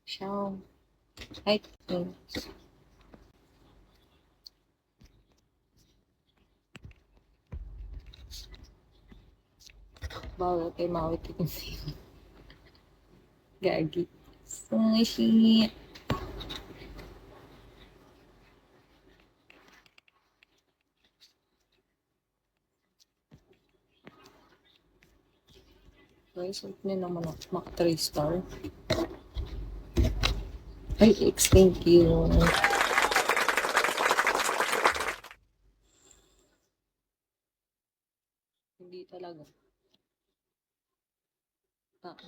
Siyam. Ay, bawal kay mawit yung sino. Gagi. Sushi. Guys, huwag niyo naman ako mak 3 star. Ay, thank you. Hindi talaga.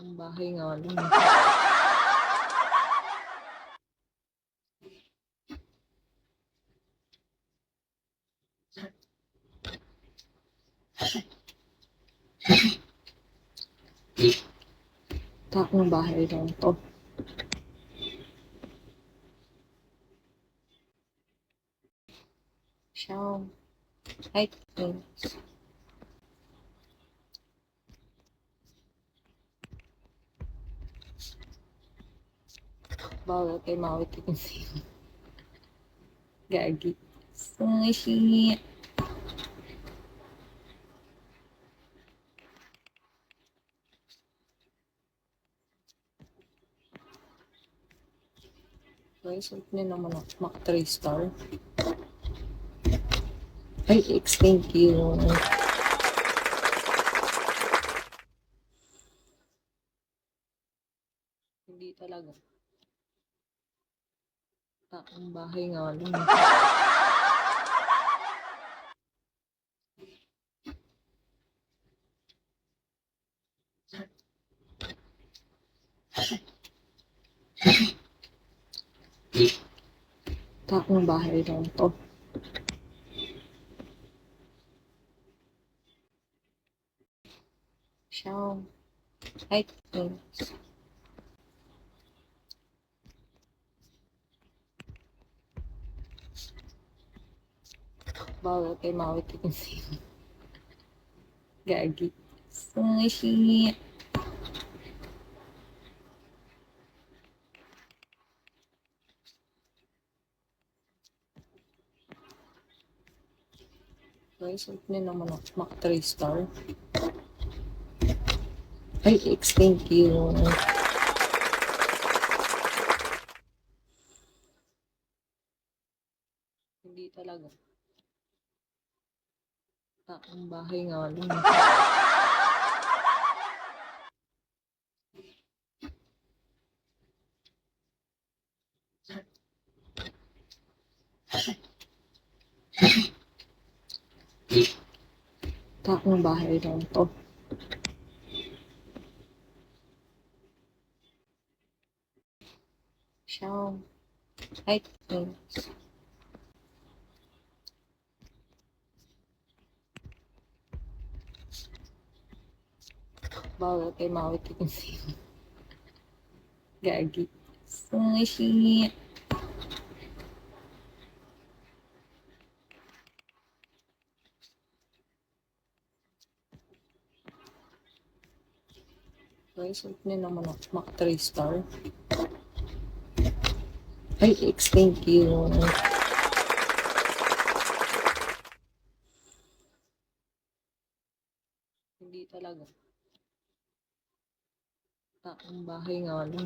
Ang bahay nga lang. Takong bahay lang to. Siyam. Ay, bawal kay mawit yung sino. Gagi. Sushi. Guys, huwag niyo naman ako mak 3 star. Ay, thank you. Hindi talaga. Ang bahay nga lang. Takong bahay lang to. Siyam. Ay, bawal kay mawit yung sino. Gagi. Sushi. Guys, huwag niyo naman ako mak 3 star. Ay, thank you. Hindi talaga. Ang bahay nga lang. Takong bahay lang to. Siyam. Ay, bawal kay mawit yung sino. Gagi. Sushi. Guys, huwag niyo naman ako mak 3 star. Ay, thank you. Hindi talaga. Ang bahay nga lang.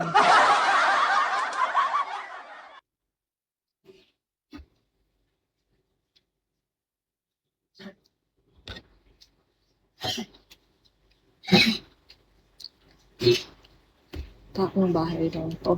Takong bahay lang to.